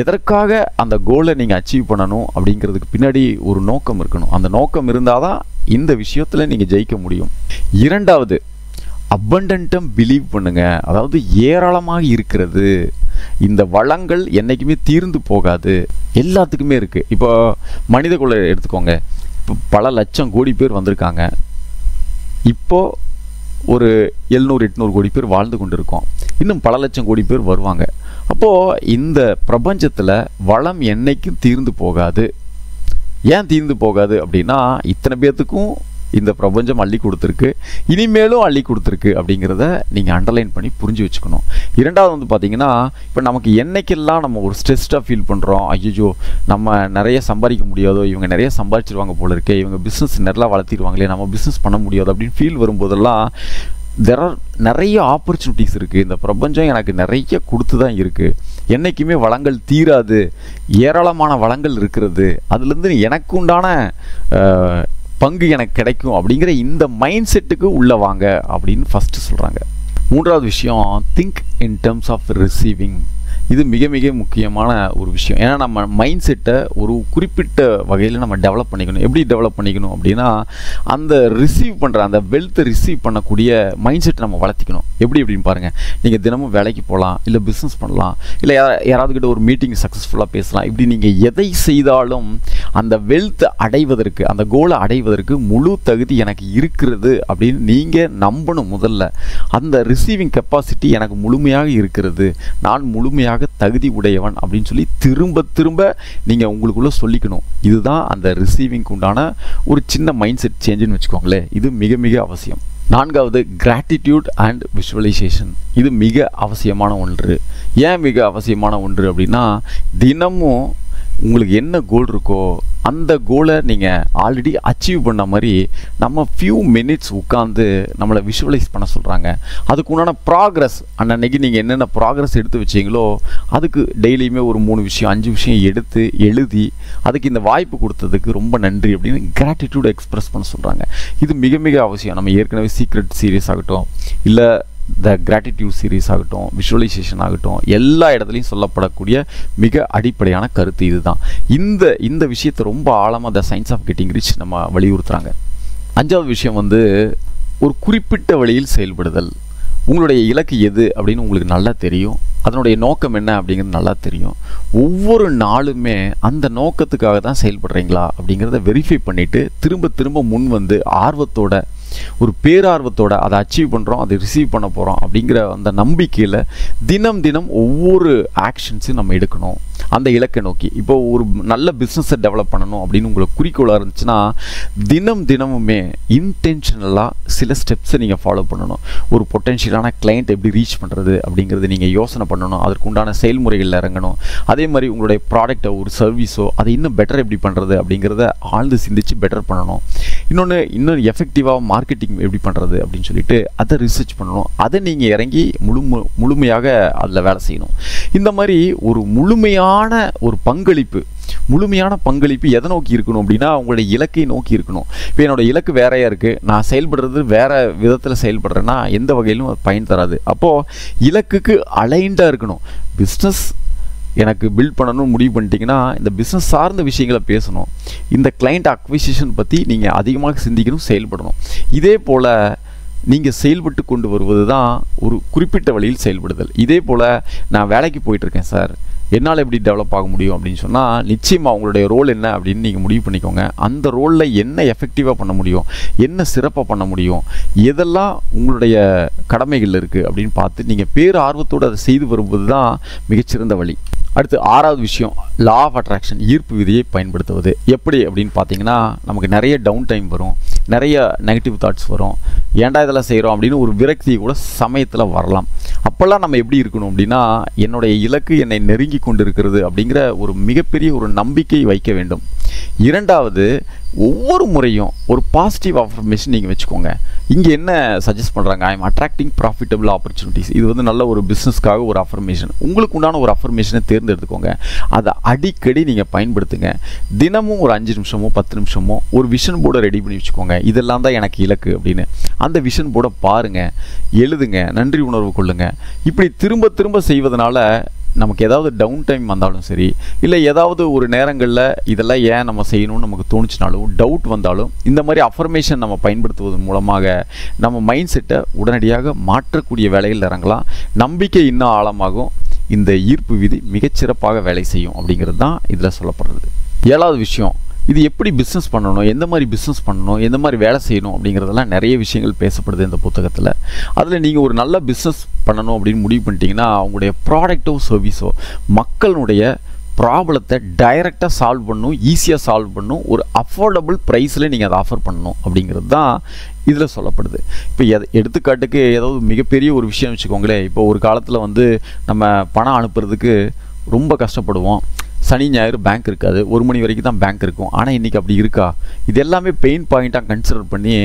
எதற்காக அந்த கோலை நீங்கள் அச்சீவ் பண்ணணும் அப்படிங்கிறதுக்கு பின்னாடி ஒரு நோக்கம் இருக்கணும். அந்த நோக்கம் இருந்தால் தான் இந்த விஷயத்தில் நீங்கள் ஜெயிக்க முடியும். 2வது, அபண்டன்ட்டம் பிலீவ் பண்ணுங்க, அதாவது ஏராளமாக இருக்கிறது, இந்த வளங்கள் என்றைக்குமே தீர்ந்து போகாது, எல்லாத்துக்குமே இருக்குது. இப்போ மனித குல எடுத்துக்கோங்க, இப்போ பல லட்சம் கோடி பேர் வந்திருக்காங்க, இப்போது ஒரு 700-800 கோடி பேர் வாழ்ந்து கொண்டு இருக்கோம், இன்னும் பல லட்சம் கோடி பேர் வருவாங்க. அப்போது இந்த பிரபஞ்சத்தில் வளம் என்றைக்கும் தீர்ந்து போகாது. ஏன் தீர்ந்து போகாது அப்படின்னா, இத்தனை பேர்த்துக்கும் இந்த பிரபஞ்சம் அள்ளி கொடுத்துருக்கு, இனிமேலும் அள்ளி கொடுத்துருக்கு அப்படிங்கிறத நீங்கள் அண்டர்லைன் பண்ணி புரிஞ்சு வச்சுக்கணும். 2வது வந்து பார்த்தீங்கன்னா, இப்போ நமக்கு என்னைக்கெல்லாம் நம்ம ஒரு ஸ்ட்ரெஸ்டாக ஃபீல் பண்ணுறோம், ஐயோ நம்ம நிறைய சம்பாதிக்க முடியாதோ, இவங்க நிறைய சம்பாதிச்சிருவாங்க போல இருக்கே, இவங்க பிஸ்னஸ் நல்லா வளர்த்திடுவாங்களே, நம்ம பிஸ்னஸ் பண்ண முடியாது அப்படின்னு ஃபீல் வரும்போதெல்லாம் நிறைய ஆப்பர்ச்சுனிட்டிஸ் இருக்குது, இந்த பிரபஞ்சம் எனக்கு நிறைய கொடுத்து தான் இருக்குது, என்றைக்குமே வளங்கள் தீராது, ஏராளமான வளங்கள் இருக்கிறது, அதுலேருந்து எனக்கு உண்டான பங்கு எனக்கு கிடைக்கும் அப்படிங்கிற இந்த மைண்ட் செட்டுக்கு உள்ளே வாங்க அப்படின்னு ஃபஸ்ட்டு சொல்கிறாங்க. 3வது விஷயம், think in terms of receiving. இது மிக மிக முக்கியமான ஒரு விஷயம். ஏன்னா நம்ம மைண்ட் செட்டை ஒரு குறிப்பிட்ட வகையில் நம்ம டெவலப் பண்ணிக்கணும். எப்படி டெவலப் பண்ணிக்கணும் அப்படின்னா, அந்த ரிசீவ் பண்ணுற அந்த வெல்த்தை ரிசீவ் பண்ணக்கூடிய மைண்ட் செட்டை நம்ம வளர்த்திக்கணும். எப்படி அப்படின்னு பாருங்கள். நீங்கள் தினமும் வேலைக்கு போகலாம், இல்லை பிஸ்னஸ் பண்ணலாம், இல்லை யாராவது கிட்ட ஒரு மீட்டிங் சக்ஸஸ்ஃபுல்லாக பேசலாம். இப்படி நீங்கள் எதை செய்தாலும் அந்த வெல்த் அடைவதற்கு, அந்த கோலை அடைவதற்கு முழு தகுதி எனக்கு இருக்கிறது அப்படின்னு நீங்கள் நம்பணும். முதல்ல அந்த ரிசீவிங் கெப்பாசிட்டி எனக்கு முழுமையாக இருக்கிறது, நான் முழுமையாக தகுதி உடையவன் அப்படின்னு சொல்லி திரும்ப திரும்ப நீங்கள் உங்களுக்குள்ளே சொல்லிக்கணும். இதுதான் அந்த ரிசீவிங்க்கு உண்டான ஒரு சின்ன மைண்ட் செட் சேஞ்சுன்னு வச்சுக்கோங்களேன். இது மிக மிக அவசியம். 4வது கிராட்டிடியூட் அண்ட் விஷுவலைசேஷன். இது மிக அவசியமான ஒன்று. ஏன் மிக அவசியமான ஒன்று அப்படின்னா, தினமும் உங்களுக்கு என்ன கோல் இருக்கோ அந்த கோலை நீங்கள் ஆல்ரெடி அச்சீவ் பண்ண மாதிரி நம்ம ஃபியூ மினிட்ஸ் உட்காந்து நம்மளை விஷுவலைஸ் பண்ண சொல்கிறாங்க. அதுக்கு உண்டான ப்ராக்ரஸ், அன்னைக்கு நீங்கள் என்னென்ன ப்ராக்ரஸ் எடுத்து வச்சிங்களோ அதுக்கு டெய்லியுமே ஒரு 3 விஷயம் 5 விஷயம் எடுத்து எழுதி அதுக்கு இந்த வாய்ப்பு கொடுத்ததுக்கு ரொம்ப நன்றி அப்படின்னு கிராட்டிடியூட் எக்ஸ்பிரஸ் பண்ண சொல்கிறாங்க. இது மிக மிக அவசியம். நம்ம ஏற்கனவே சீக்ரெட் சீரீஸ் ஆகட்டும், இல்லை த கிராட்டிடியூட் சீரீஸ் ஆகட்டும், விஷுவலைசேஷன் ஆகட்டும், எல்லா இடத்துலையும் சொல்லப்படக்கூடிய மிக அடிப்படையான கருத்து இதுதான். இந்த விஷயத்தை ரொம்ப ஆழமாக the science of getting rich நம்ம வலியுறுத்துகிறாங்க. 5வது விஷயம் ஒரு குறிப்பிட்ட வழியில் செயல்படுதல். உங்களுடைய இலக்கு எது அப்படின்னு உங்களுக்கு நல்லா தெரியும், அதனுடைய நோக்கம் என்ன அப்படிங்கிறது நல்லா தெரியும். ஒவ்வொரு நாளுமே அந்த நோக்கத்துக்காக தான் செயல்படுறீங்களா அப்படிங்கிறத வெரிஃபை பண்ணிவிட்டு திரும்ப திரும்ப முன் வந்து ஆர்வத்தோட, ஒரு பேரார்வத்தோட அதை அச்சீவ் பண்ணுறோம், அதை ரிசீவ் பண்ண போகிறோம் அப்படிங்கிற அந்த நம்பிக்கையில் தினம் தினம் ஒவ்வொரு ஆக்ஷன்ஸையும் நம்ம எடுக்கணும் அந்த இலக்கை நோக்கி. இப்போ ஒரு நல்ல பிஸ்னஸை டெவலப் பண்ணணும் அப்படின்னு உங்களுக்கு குறிக்கோளாக இருந்துச்சுன்னா தினமுமே இன்டென்ஷனலாக சில ஸ்டெப்ஸை நீங்கள் ஃபாலோ பண்ணணும். ஒரு பொட்டென்ஷியலான கிளைண்ட் எப்படி ரீச் பண்ணுறது அப்படிங்கிறது நீங்கள் யோசனை பண்ணணும், அதற்கு உண்டான செயல்முறைகளில் இறங்கணும். அதே மாதிரி உங்களுடைய ப்ராடக்டோ ஒரு சர்வீஸோ அதை இன்னும் பெட்டர் எப்படி பண்ணுறது அப்படிங்கிறத ஆழ்ந்து சிந்திச்சு பெட்டர் பண்ணணும். இன்னும் எஃபெக்டிவாக மார்க்கெட்டிங் எப்படி பண்ணுறது அப்படின்னு சொல்லிட்டு அதை ரிசர்ச் பண்ணணும். அதை நீங்கள் இறங்கி முழுமையாக அதில் வேலை செய்யணும். இந்த மாதிரி ஒரு முழுமையான ஒரு பங்களிப்பு எதை நோக்கி இருக்கணும் அப்படின்னா, உங்களுடைய இலக்கை நோக்கி இருக்கணும். இப்போ என்னோடய இலக்கு வேறையாக இருக்குது, நான் செயல்படுறது வேறு விதத்தில் செயல்படுறேன்னா எந்த வகையிலும் அது பயன் தராது. அப்போது இலக்குக்கு அலைண்டாக இருக்கணும். பிஸ்னஸ் எனக்கு பில்ட் பண்ணணும்னு முடிவு பண்ணிட்டீங்கன்னா இந்த பிஸ்னஸ் சார்ந்த விஷயங்களை பேசணும். இந்த கிளைண்ட் அக்விசிஷன் பற்றி நீங்கள் அதிகமாக சிந்திக்கணும், செயல்படணும். இதே போல் நீங்கள் செயல்பட்டு கொண்டு வருவது தான் ஒரு குறிப்பிட்ட வழியில் செயல்படுதல். இதே போல் நான் வேலைக்கு போயிட்டுருக்கேன் சார், என்னால் எப்படி டெவலப் ஆக முடியும் அப்படின்னு சொன்னால், நிச்சயமாக உங்களுடைய ரோல் என்ன அப்படின்னு நீங்கள் முடிவு பண்ணிக்கோங்க. அந்த ரோலில் என்ன எஃபெக்டிவாக பண்ண முடியும், என்ன சிறப்பாக பண்ண முடியும், எதெல்லாம் உங்களுடைய கடமைகள் இருக்குது அப்படின்னு பார்த்து நீங்கள் பேர் ஆர்வத்தோடு அதை செய்து வருவது தான் மிகச்சிறந்த வழி. அடுத்து 6வது விஷயம், லா ஆஃப் அட்ராக்ஷன், ஈர்ப்பு விதியை பயன்படுத்துவது. எப்படி அப்படின்னு பார்த்தீங்கன்னா, நமக்கு நிறைய டவுன் டைம் வரும், நிறைய நெகட்டிவ் தாட்ஸ் வரும், ஏன்டா இதெல்லாம் செய்கிறோம் அப்படின்னு ஒரு விரக்தி கூட சமயத்தில் வரலாம். அப்போல்லாம் நம்ம எப்படி இருக்கணும் அப்படின்னா, என்னுடைய இலக்கு என்னை நெருங்கி கொண்டு இருக்கிறது அப்படிங்கிற ஒரு மிகப்பெரிய ஒரு நம்பிக்கை வைக்க வேண்டும். 2வது, ஒவ்வொரு முறையும் ஒரு பாசிட்டிவ் அஃபர்மேஷன் நீங்கள் வச்சுக்கோங்க. இங்கே என்ன சஜஸ்ட் பண்ணுறாங்க, I am attracting profitable opportunities. இது நல்ல ஒரு பிஸ்னஸ்க்காக ஒரு அஃபர்மேஷன். உங்களுக்கு உண்டான ஒரு அஃபர்மேஷனை தேர்ந்தெடுத்துக்கோங்க, அதை அடிக்கடி நீங்கள் பயன்படுத்துங்க. தினமும் ஒரு 5 நிமிஷமோ 10 நிமிஷமோ ஒரு விஷன் போர்டை ரெடி பண்ணி வச்சுக்கோங்க. இதெல்லாம் தான் எனக்கு இலக்கு அப்படின்னு. அந்த விஷன் போர்டை பாருங்கள், எழுதுங்க, நன்றி உணர்வு கொள்ளுங்கள். இப்படி திரும்ப திரும்ப செய்வதனால நமக்கு ஏதாவது டவுன் டைம் வந்தாலும் சரி, இல்லை ஏதாவது ஒரு நேரங்களில் இதெல்லாம் ஏன் நம்ம செய்யணும்னு நமக்கு தோணுச்சுனாலும், டவுட் வந்தாலும், இந்த மாதிரி அஃபர்மேஷன் நம்ம பயன்படுத்துவதன் மூலமாக நம்ம மைண்ட் செட்டை உடனடியாக மாற்றக்கூடிய வேலையில் இறங்கலாம். நம்பிக்கை இன்னும் ஆழமாகும். இந்த ஈர்ப்பு விதி மிகச்சிறப்பாக வேலை செய்யும் அப்படிங்கிறது தான் இதில் சொல்லப்படுறது. 7வது விஷயம், இது எப்படி பிஸ்னஸ் பண்ணணும், எந்த மாதிரி பிஸ்னஸ் பண்ணணும், எந்த மாதிரி வேலை செய்யணும் அப்படிங்கிறதெல்லாம் நிறைய விஷயங்கள் பேசப்படுது இந்த புத்தகத்தில். அதில் நீங்கள் ஒரு நல்ல பிஸ்னஸ் பண்ணணும் அப்படின்னு முடிவு பண்ணிட்டீங்கன்னா, அவங்களுடைய ப்ராடக்ட்டோ சர்வீஸோ மக்களுடைய ப்ராப்ளத்தை டைரெக்டாக சால்வ் பண்ணணும், ஈஸியாக சால்வ் பண்ணணும், ஒரு அஃபோர்டபுள் ப்ரைஸில் நீங்கள் அதை ஆஃபர் பண்ணணும் அப்படிங்கிறது தான் இதில் சொல்லப்படுது. இப்போ எடுத்துக்காட்டுக்கு ஏதாவது மிகப்பெரிய ஒரு விஷயம் வச்சுக்கோங்களேன். இப்போ ஒரு காலத்தில் நம்ம பணம் அனுப்புறதுக்கு ரொம்ப கஷ்டப்படுவோம். சனி ஞாயிறு பேங்க் இருக்காது, 1 மணி வரைக்கும் தான் பேங்க் இருக்கும். ஆனால் இன்றைக்கி அப்படி இருக்கா? இது எல்லாமே பெயின் பாயிண்ட்டாக கன்சிடர் பண்ணி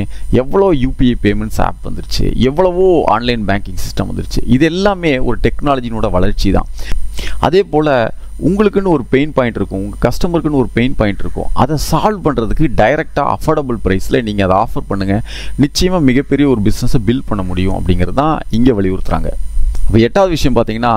எவ்வளோ யூபிஐ பேமெண்ட்ஸ் ஆப் வந்துருச்சு, எவ்வளவோ ஆன்லைன் பேங்கிங் சிஸ்டம் வந்துருச்சு. இது எல்லாமே ஒரு டெக்னாலஜினோட வளர்ச்சி தான். அதே போல் உங்களுக்குன்னு ஒரு பெயின் பாயிண்ட் இருக்கும், உங்கள் கஸ்டமருக்குன்னு ஒரு பெயின் பாயிண்ட் இருக்கும். அதை சால்வ் பண்ணுறதுக்கு டைரெக்டாக அஃபோர்டபுள் ப்ரைஸில் நீங்கள் அதை ஆஃபர் பண்ணுங்கள். நிச்சயமாக மிகப்பெரிய ஒரு பிஸ்னஸை பில்ட் பண்ண முடியும் அப்படிங்கிறது தான் இங்கே வலியுறுத்துகிறாங்க. இப்போ 8வது விஷயம் பார்த்தீங்கன்னா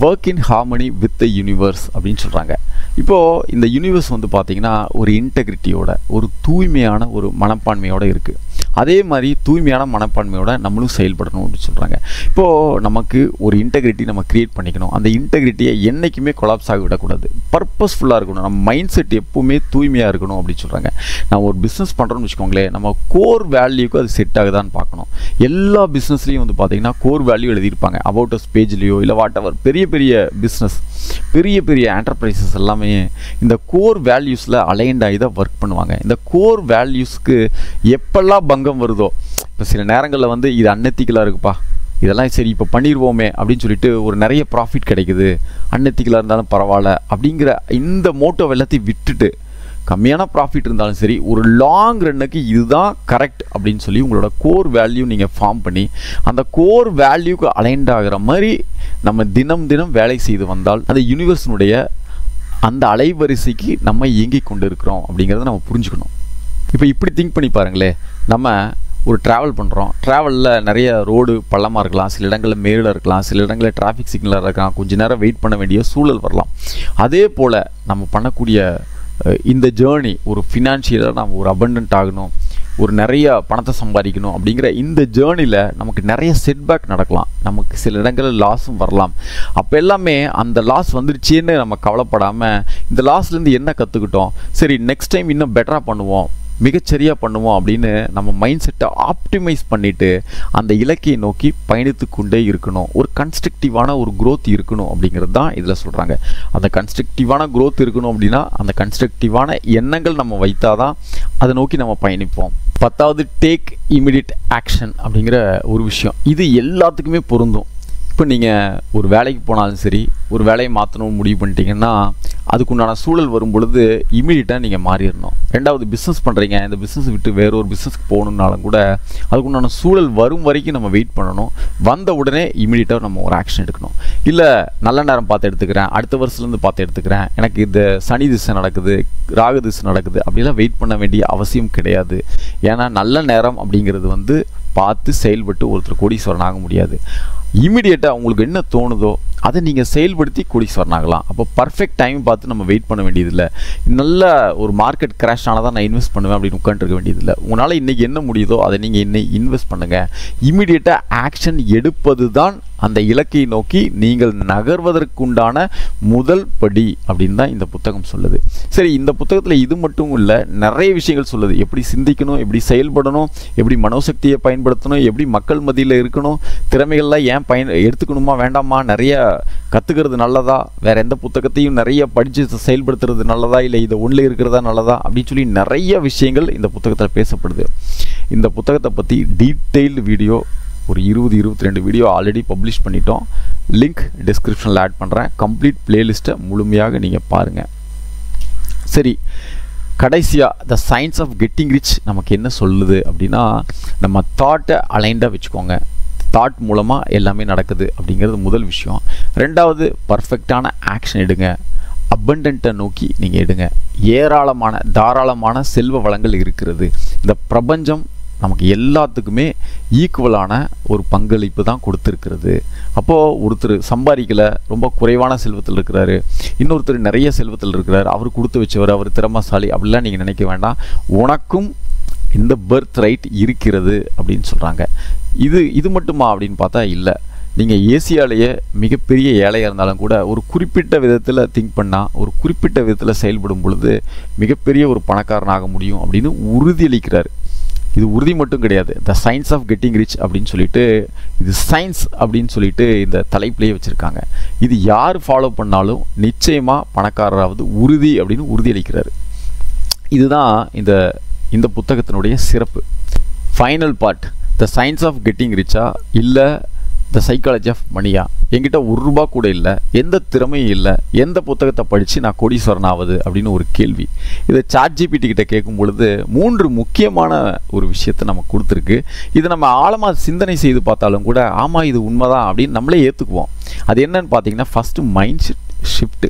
work in harmony with the universe அப்படின்னு சொல்கிறாங்க. இப்போது இந்த யூனிவர்ஸ் வந்து பார்த்திங்கன்னா ஒரு இன்டெகிரிட்டியோட, ஒரு தூய்மையான ஒரு மனப்பான்மையோடு இருக்குது. அதே மாதிரி தூய்மையான மனப்பான்மையோட நம்மளும் செயல்படணும் அப்படின்னு சொல்கிறாங்க. இப்போது நமக்கு ஒரு இன்டெகிரிட்டி நம்ம க்ரியேட் பண்ணிக்கணும். அந்த இன்டெகிரிட்டியை என்றைக்குமே கொலாப்ஸ் ஆக விடக்கூடாது. பர்பஸ்ஃபுல்லாக இருக்கணும். நம்ம மைண்ட் செட் எப்போவுமே தூய்மையாக இருக்கணும் அப்படின்னு சொல்கிறாங்க. நம்ம ஒரு பிஸ்னஸ் பண்ணுறோன்னு வச்சுக்கோங்களேன், நம்ம கோர் வேல்யூக்கு அது செட் ஆகுதான்னு பார்க்கணும். எல்லா பிஸ்னஸ்லேயும் வந்து பார்த்திங்கன்னா கோர் வேல்யூ எழுதியிருப்பாங்க. அபவுட் அஸ் பேஜ்லேயோ இல்லை வாட் எவர். பெரிய பெரிய பிஸ்னஸ், பெரிய பெரிய என்டர்பிரைசஸ் எல்லாமே இந்த கோர் வேல்யூஸில் அலைன்ட் ஆகி தான் ஒர்க் பண்ணுவாங்க. இந்த கோர் வேல்யூஸ்க்கு எப்பெல்லாம் பங்கம் வருதோ, இப்போ சில நேரங்களில் வந்து இது அன்எத்திக்கலாக இருக்குப்பா, இதெல்லாம் சரி இப்போ பண்ணிடுவோமே அப்படின்னு சொல்லிட்டு ஒரு நிறைய ப்ராஃபிட் கிடைக்குது, அன்எத்திக்கலாக இருந்தாலும் பரவாயில்ல அப்படிங்கிற இந்த மோட்டோ எல்லாத்தையும் விட்டுட்டு கம்மியான ப்ராஃபிட் இருந்தாலும் சரி ஒரு லாங் ரன்னுக்கு இதுதான் கரெக்ட் அப்படின்னு சொல்லி உங்களோட கோர் வேல்யூ நீங்கள் ஃபார்ம் பண்ணி அந்த கோர் வேல்யூக்கு அலைன்ட் ஆகிற மாதிரி நம்ம தினம் தினம் வேலை செய்து வந்தால் அந்த யூனிவர்ஸினுடைய அந்த அலைவரிசைக்கு நம்ம இயங்கி கொண்டு இருக்கிறோம் அப்படிங்கிறத நம்ம புரிஞ்சுக்கணும். இப்போ இப்படி திங்க் பண்ணி பாருங்களேன், நம்ம ஒரு ட்ராவல் பண்ணுறோம். ட்ராவலில் நிறைய ரோடு பள்ளமாக இருக்கலாம், சில இடங்களில் மேடாக இருக்கலாம், சில இடங்களில் டிராஃபிக் சிக்னலாக இருக்கலாம், கொஞ்சம் நேரம் வெயிட் பண்ண வேண்டிய சூழல் வரலாம். அதே போல் நம்ம பண்ணக்கூடிய இந்த ஜேர்னி ஒரு ஃபினான்ஷியலாக நம்ம ஒரு அபண்டன்ட் ஆகணும், ஒரு நிறைய பணத்தை சம்பாதிக்கணும் அப்படிங்கிற இந்த ஜேர்னியில் நமக்கு நிறைய செட்பேக் நடக்கலாம், நமக்கு சில இடங்களில் லாஸும் வரலாம். அப்போ எல்லாமே அந்த லாஸ் வந்துருச்சேன்னு நம்ம கவலைப்படாமல் இந்த லாஸ்லேருந்து என்ன கற்றுக்கிட்டோம், சரி நெக்ஸ்ட் டைம் இன்னும் பெட்டராக பண்ணுவோம், மிகச்சரியாக பண்ணுவோம் அப்படின்னு நம்ம மைண்ட் செட்டை ஆப்டிமைஸ் பண்ணிவிட்டு அந்த இலக்கையை நோக்கி பயணித்து கொண்டே இருக்கணும். ஒரு கன்ஸ்ட்ரக்டிவான ஒரு க்ரோத் இருக்கணும் அப்படிங்கிறது தான் இதில் சொல்கிறாங்க. அந்த கன்ஸ்ட்ரக்டிவான க்ரோத் இருக்கணும் அப்படின்னா அந்த கன்ஸ்ட்ரக்டிவான எண்ணங்கள் நம்ம வைத்தா தான் அதை நோக்கி நம்ம பயணிப்போம். 10வது டேக் இமிடியட் ஆக்ஷன் அப்படிங்கிற ஒரு விஷயம், இது எல்லாத்துக்குமே பொருந்தும். இப்போ நீங்கள் ஒரு வேலைக்கு போனாலும் சரி, ஒரு வேலையை மாற்றணும்னு முடிவு பண்ணிட்டீங்கன்னா அதுக்குண்டான சூழல் வரும் பொழுது இமீடியட்டாக நீங்கள் மாறிடணும். 2வது பிஸ்னஸ் பண்ணுறீங்க, இந்த பிஸ்னஸ் விட்டு வேற ஒரு பிஸ்னஸ்க்கு போகணுன்னாலும் கூட அதுக்குண்டான சூழல் வரும் வரைக்கும் நம்ம வெயிட் பண்ணணும். வந்த உடனே இமீடியட்டாக நம்ம ஒரு ஆக்ஷன் எடுக்கணும். இல்லை நல்ல நேரம் பார்த்து எடுத்துக்கிறேன், அடுத்த வருஷத்துலேருந்து பார்த்து எடுத்துக்கிறேன், எனக்கு இந்த சனி திசை நடக்குது, ராகு திசை நடக்குது அப்படிலாம் வெயிட் பண்ண வேண்டிய அவசியம் கிடையாது. ஏன்னா நல்ல நேரம் அப்படிங்கிறது வந்து பார்த்து செயல்பட்டு ஒருத்தர் கோடீஸ்வரன் ஆக முடியாது. இமீடியட்டாக உங்களுக்கு என்ன தோணுதோ அதை நீங்கள் செயல்படுத்தி கோடீஸ்வரன் ஆகலாம். அப்போ பர்ஃபெக்ட் டைம் பார்த்து நம்ம வெயிட் பண்ண வேண்டியதில்லை. நல்ல ஒரு மார்க்கெட் கிராஷ் ஆனால் தான் நான் இன்வெஸ்ட் பண்ணுவேன் அப்படின்னு உட்காந்துருக்க வேண்டியதில்லை. உங்களால் இன்றைக்கி என்ன முடியுதோ அதை நீங்கள் இன்னைக்கு இன்வெஸ்ட் பண்ணுங்கள். இமீடியட்டாக ஆக்ஷன் எடுப்பது தான் அந்த இலக்கை நோக்கி நீங்கள் நகர்வதற்குண்டான முதல் படி அப்படின்னு தான் இந்த புத்தகம் சொல்லுது. சரி, இந்த புத்தகத்தில் இது மட்டும் இல்லை, நிறைய விஷயங்கள் சொல்லுது. எப்படி சிந்திக்கணும், எப்படி செயல்படணும், எப்படி மனோசக்தியை பயன்படுத்தணும், எப்படி மக்கள் மத்தியில் இருக்கணும், திறமைகள்லாம் ஏன் எடுத்துக்கணுமா வேண்டாமா, நிறைய கற்றுக்கிறது நல்லதா, வேறு எந்த புத்தகத்தையும் நிறைய படித்து செயல்படுத்துறது நல்லதா, இல்லை இதை ஒன்றில் இருக்கிறதா நல்லதா அப்படின்னு சொல்லி நிறைய விஷயங்கள் இந்த புத்தகத்தில் பேசப்படுது. இந்த புத்தகத்தை பற்றி டீட்டெயில்டு வீடியோ ஒரு 20-22 வீடியோ ஆல்ரெடி பப்ளிஷ் பண்ணிட்டோம். லிங்க் டிஸ்கிரிப்ஷனில் ஆட் பண்ணுறேன். கம்ப்ளீட் பிளேலிஸ்ட்டை முழுமையாக நீங்கள் பாருங்கள். சரி, கடைசியாக the science of getting rich நமக்கு என்ன சொல்லுது அப்படின்னா, நம்ம தாட்டை அலைண்டாக வச்சுக்கோங்க. தாட் மூலமாக எல்லாமே நடக்குது அப்படிங்கிறது முதல் விஷயம். 2வது பர்ஃபெக்டான ஆக்ஷன் எடுங்க. அபண்டன்ட்டை நோக்கி நீங்கள் எடுங்க. தாராளமான செல்வ வளங்கள் இருக்கிறது. இந்த பிரபஞ்சம் நமக்கு எல்லாத்துக்குமே ஈக்குவலான ஒரு பங்களிப்பு தான் கொடுத்துருக்கிறது. அப்போது ஒருத்தர் சம்பாதிக்கலை, ரொம்ப குறைவான செல்வத்தில் இருக்கிறாரு, இன்னொருத்தர் நிறைய செல்வத்தில் இருக்கிறார், அவர் கொடுத்து வச்சவர், அவர் திறமைசாலி அப்படிலாம் நீங்கள் நினைக்க வேண்டாம். உனக்கும் இந்த பர்த் ரைட் இருக்கிறது அப்படின்னு சொல்கிறாங்க. இது மட்டுமா அப்படின்னு பார்த்தா இல்லை. நீங்கள் ஏசியாலேயே மிகப்பெரிய ஏழையாக இருந்தாலும் கூட ஒரு குறிப்பிட்ட விதத்தில் திங்க் பண்ணால், ஒரு குறிப்பிட்ட விதத்தில் செயல்படும் பொழுது மிகப்பெரிய ஒரு பணக்காரனாக முடியும் அப்படின்னு உறுதியளிக்கிறார். இது உறுதி மட்டும் கிடையாது, the science of getting rich அப்படின்னு சொல்லிட்டு, இது சயின்ஸ் அப்படின்னு சொல்லிட்டு இந்த தலைப்பிலேயே வச்சுருக்காங்க. இது யார் ஃபாலோ பண்ணாலும் நிச்சயமாக பணக்காரராவது உறுதி அப்படின்னு உறுதியளிக்கிறார். இதுதான் இந்த புத்தகத்தினுடைய சிறப்பு. Final part, the science of getting ரிச்சா இல்லை த சைக்காலஜி ஆஃப் மணியா? என்கிட்ட ₹1 கூட இல்லை, எந்த திறமையும் இல்லை, எந்த புத்தகத்தை படித்து நான் கோடீஸ்வரன் ஆகுது அப்படின்னு ஒரு கேள்வி. இதை ChatGPT கிட்ட கேட்கும் பொழுது 3 முக்கியமான ஒரு விஷயத்தை நமக்கு கொடுத்துருக்கு. இதை நம்ம ஆழமாக சிந்தனை செய்து பார்த்தாலும் கூட ஆமாம் இது உண்மைதான் அப்படின்னு நம்மளே ஏற்றுக்குவோம். அது என்னன்னு பார்த்தீங்கன்னா, ஃபஸ்ட்டு மைண்ட் ஷிஃப்ட்டு.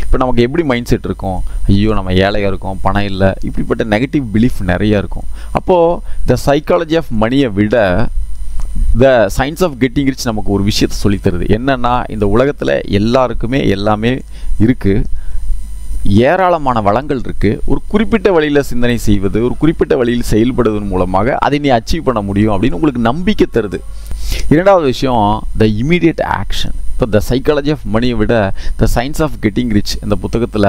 இப்போ நமக்கு எப்படி மைண்ட் செட் இருக்கும், ஐயோ நம்ம ஏழையாக இருக்கோம், பணம் இல்லை, இப்படிப்பட்ட நெகட்டிவ் பிலீஃப் நிறையா இருக்கும். அப்போது த சைக்காலஜி ஆஃப் மணியை விட the science of getting rich நமக்கு ஒரு விஷயத்தை சொல்லித்தருது. என்னென்னா, இந்த உலகத்தில் எல்லாருக்குமே எல்லாமே இருக்குது, ஏராளமான வளங்கள் இருக்குது. ஒரு குறிப்பிட்ட வழியில் சிந்தனை செய்வது, ஒரு குறிப்பிட்ட வழியில் செயல்படுவதன் மூலமாக அதை நீ அச்சீவ் பண்ண முடியும் அப்படின்னு உங்களுக்கு நம்பிக்கை தருது. இரண்டாவது விஷயம், த இமீடியட் ஆக்ஷன். இப்போ த சைக்காலஜி ஆஃப் மணியை விட the science of getting rich இந்த புத்தகத்தில்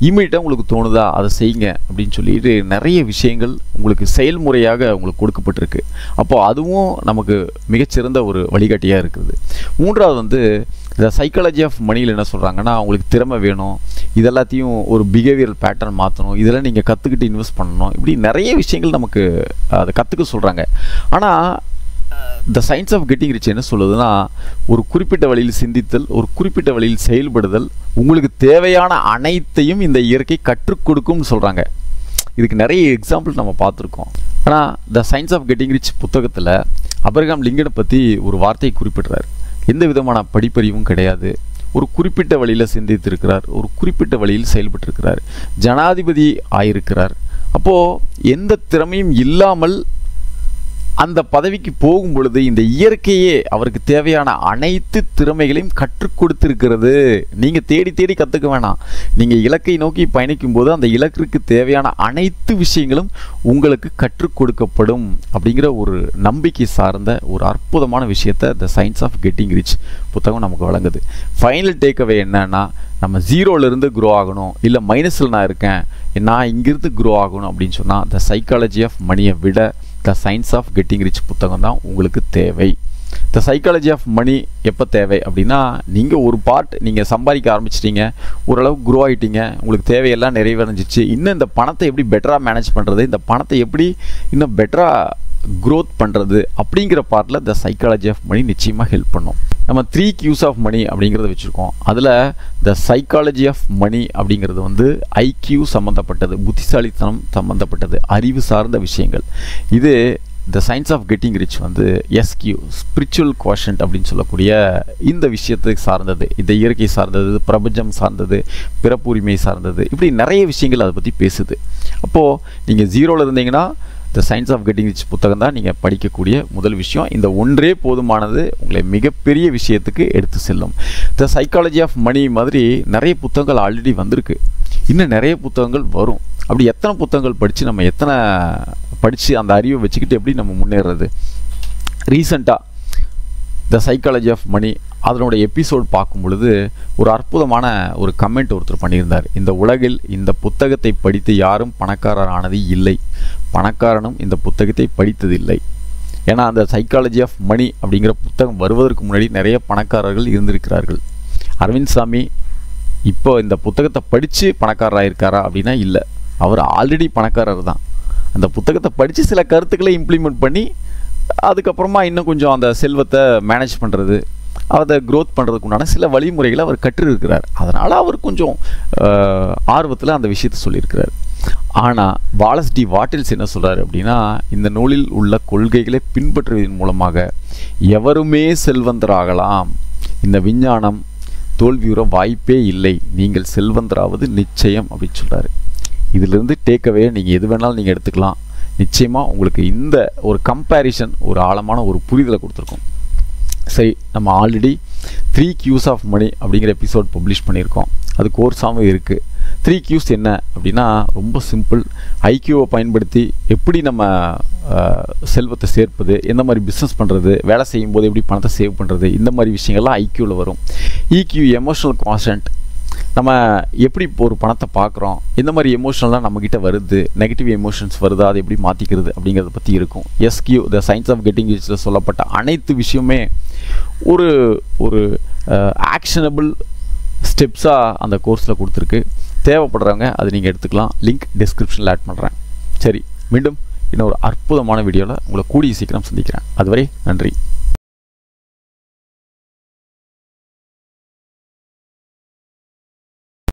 இமீடியட்டாக உங்களுக்கு தோணுதா அதை செய்யுங்க அப்படின்னு சொல்லிட்டு நிறைய விஷயங்கள் உங்களுக்கு செயல்முறையாக உங்களுக்கு கொடுக்கப்பட்டிருக்கு. அப்போது அதுவும் நமக்கு மிகச்சிறந்த ஒரு வழிகாட்டியாக இருக்குது. மூன்றாவது இந்த சைக்காலஜி ஆஃப் மணியில் என்ன சொல்கிறாங்கன்னா, உங்களுக்கு திறமை வேணும், இதெல்லாத்தையும் ஒரு பிஹேவியரல் பேட்டர்ன் மாற்றணும், இதெல்லாம் நீங்கள் கற்றுக்கிட்டு இன்வெஸ்ட் பண்ணணும், இப்படி நிறைய விஷயங்கள் நமக்கு அதை கற்றுக்க சொல்கிறாங்க. ஆனால் the science of getting rich என்ன சொல்லுதுன்னா, ஒரு குறிப்பிட்ட வழியில் சிந்தித்தல், ஒரு குறிப்பிட்ட வழியில் செயல்படுதல், உங்களுக்கு தேவையான அனைத்தையும் இந்த இயற்கை கற்றுக் கொடுக்கும்னு சொல்கிறாங்க. இதுக்கு நிறைய எக்ஸாம்பிள் நம்ம பார்த்துருக்கோம். ஆனால் the science of getting rich புத்தகத்தில் அப்ரஹாம் லிங்கனை பற்றி ஒரு வார்த்தையை குறிப்பிடுறார். எந்த விதமான படிப்பறிவும் கிடையாது, ஒரு குறிப்பிட்ட வழியில் சிந்தித்திருக்கிறார், ஒரு குறிப்பிட்ட வழியில் செயல்பட்டிருக்கிறார், ஜனாதிபதி ஆயிருக்கிறார். அப்போது எந்த திறமையும் இல்லாமல் அந்த பதவிக்கு போகும் பொழுது இந்த இயற்கையே அவருக்கு தேவையான அனைத்து திறமைகளையும் கற்றுக் கொடுத்திருக்கிறது. நீங்கள் தேடி தேடி கற்றுக்க வேணாம். நீங்கள் இலக்கை நோக்கி பயணிக்கும் போது அந்த இலக்கிற்கு தேவையான அனைத்து விஷயங்களும் உங்களுக்கு கற்றுக் கொடுக்கப்படும் அப்படிங்கிற ஒரு நம்பிக்கை சார்ந்த ஒரு அற்புதமான விஷயத்தை the science of getting rich புத்தகம் நமக்கு வழங்குது. ஃபைனல் டேக்அவே என்னன்னா, நம்ம ஜீரோலேருந்து க்ரோ ஆகணும், இல்லை மைனஸில் நான் இருக்கேன், நான் இங்கிருந்து க்ரோ ஆகணும் அப்படின்னு சொன்னால் த சைக்காலஜி ஆஃப் மணியை விட the science of getting rich புத்தகம் தான் உங்களுக்கு தேவை. த சைக்காலஜி ஆஃப் மணி எப்போ தேவை அப்படின்னா, நீங்கள் ஒரு பார்ட் நீங்கள் சம்பாதிக்க ஆரம்பிச்சிட்டிங்க, ஓரளவுக்கு க்ரோ ஆகிட்டீங்க, உங்களுக்கு தேவையெல்லாம் நிறைவடைஞ்சிச்சு, இன்னும் இந்த பணத்தை எப்படி பெட்டராக மேனேஜ் பண்ணுறது, இந்த பணத்தை எப்படி இன்னும் பெட்டராக க்ரோத் பண்ணுறது அப்படிங்கிற பார்ட்டில் த சைக்காலஜி ஆஃப் மணி நிச்சயமாக ஹெல்ப் பண்ணும். நம்ம 3 Qs ஆஃப் மணி அப்படிங்கிறத வச்சுருக்கோம். அதில் த சைக்காலஜி ஆஃப் மணி அப்படிங்கிறது ஐக்யூ சம்மந்தப்பட்டது, புத்திசாலித்தனம் சம்மந்தப்பட்டது, அறிவு சார்ந்த விஷயங்கள். இது the science of getting rich SQ, spiritual quotient அப்படின்னு சொல்லக்கூடிய இந்த விஷயத்துக்கு சார்ந்தது, இந்த இயற்கை சார்ந்தது, பிரபஞ்சம் சார்ந்தது, பிறப்புரிமை சார்ந்தது, இப்படி நிறைய விஷயங்கள் அதை பற்றி பேசுது. அப்போது நீங்கள் ஜீரோவில் இருந்தீங்கன்னா the science of getting rich புத்தகம் தான் நீங்கள் படிக்கக்கூடிய முதல் விஷயம். இந்த ஒன்றே போதுமானது உங்களை மிகப்பெரிய விஷயத்துக்கு எடுத்து செல்லும். த சைக்காலஜி ஆஃப் மணி மாதிரி நிறைய புத்தகங்கள் ஆல்ரெடி வந்திருக்கு, இன்னும் நிறைய புத்தகங்கள் வரும். அப்படி எத்தனை புத்தகங்கள் படித்து நம்ம எத்தனை படித்து அந்த அறிவை வச்சுக்கிட்டு எப்படி நம்ம முன்னேறது? ரீசெண்டாக த சைக்காலஜி ஆஃப் மணி அதனோட எபிசோட் பார்க்கும் பொழுது ஒரு அற்புதமான ஒரு கமெண்ட் ஒருத்தர் பண்ணியிருந்தார். இந்த உலகில் இந்த புத்தகத்தை படித்து யாரும் பணக்காரர் ஆனது இல்லை, பணக்காரனும் இந்த புத்தகத்தை படித்ததில்லை. ஏன்னா அந்த சைக்காலஜி ஆஃப் மணி அப்படிங்கிற புத்தகம் வருவதற்கு முன்னாடி நிறைய பணக்காரர்கள் இருந்திருக்கிறார்கள். அரவிந்த் சாமி இப்போ இந்த புத்தகத்தை படித்து பணக்காரராக இருக்காரா அப்படின்னா இல்லை, அவர் ஆல்ரெடி பணக்காரர் தான். அந்த புத்தகத்தை படித்து சில கருத்துக்களை இம்ப்ளிமெண்ட் பண்ணி அதுக்கப்புறமா இன்னும் கொஞ்சம் அந்த செல்வத்தை மேனேஜ் பண்ணுறது, அதை க்ரோத் பண்ணுறதுக்கு உண்டான சில வழிமுறைகளை அவர் கற்றிருக்கிறார். அதனால் அவர் கொஞ்சம் ஆர்வத்தில் அந்த விஷயத்தை சொல்லியிருக்கிறார். ஆனால் வாலஸ் டி வாட்டில்ஸ் என்ன சொல்கிறார் அப்படின்னா, இந்த நூலில் உள்ள கொள்கைகளை பின்பற்றுவதன் மூலமாக எவருமே செல்வந்தராகலாம், இந்த விஞ்ஞானம் தோல்வியுற வாய்ப்பே இல்லை, நீங்கள் செல்வந்தராவது நிச்சயம் அப்படின்னு சொல்கிறாரு. இதிலிருந்து டேக்அவே நீங்கள் எது வேணாலும் நீங்கள் எடுத்துக்கலாம். நிச்சயமாக உங்களுக்கு இந்த ஒரு கம்பேரிசன் ஒரு ஆழமான ஒரு புரிதலை கொடுத்துருக்கோம். சரி, நம்ம ஆல்ரெடி 3 Qs ஆஃப் மணி அப்படிங்கிற எபிசோட் பப்ளிஷ் பண்ணியிருக்கோம். அது கோர்ஸாகவும் இருக்குது. 3 Qs என்ன அப்படின்னா, ரொம்ப சிம்பிள். ஐக்யூவை பயன்படுத்தி எப்படி நம்ம செல்வத்தை சேர்ப்பது, எந்த மாதிரி பிஸ்னஸ் பண்ணுறது, வேலை செய்யும் போது எப்படி பணத்தை சேவ் பண்ணுறது, இந்த மாதிரி விஷயங்கள்லாம் ஐக்யூவில் வரும். EQ எமோஷனல் கான்ஸ்டன்ட், நம்ம எப்படி இப்போ ஒரு பணத்தை பார்க்குறோம், எந்த மாதிரி எமோஷனெலாம் நம்மக்கிட்ட வருது, நெகட்டிவ் எமோஷன்ஸ் வருதா, அதை எப்படி மாற்றிக்கிறது அப்படிங்கிறத பற்றி இருக்கும். எஸ்கியூ த சயின்ஸ் ஆஃப் கெட்டிங் ரிச்சில் சொல்லப்பட்ட அனைத்து விஷயமே ஒரு ஒரு ஆக்ஷனபிள் ஸ்டெப்ஸாக அந்த கோர்ஸில் கொடுத்துருக்கு. தேவைப்படுறவங்க அது நீங்கள் எடுத்துக்கலாம். லிங்க் டிஸ்கிரிப்ஷனில் ஆட் பண்ணுறேன். சரி, மீண்டும் இன்னொரு அற்புதமான வீடியோவில் உங்களை கூடிய சீக்கிரம் சந்திக்கிறேன். அதுவரை நன்றி.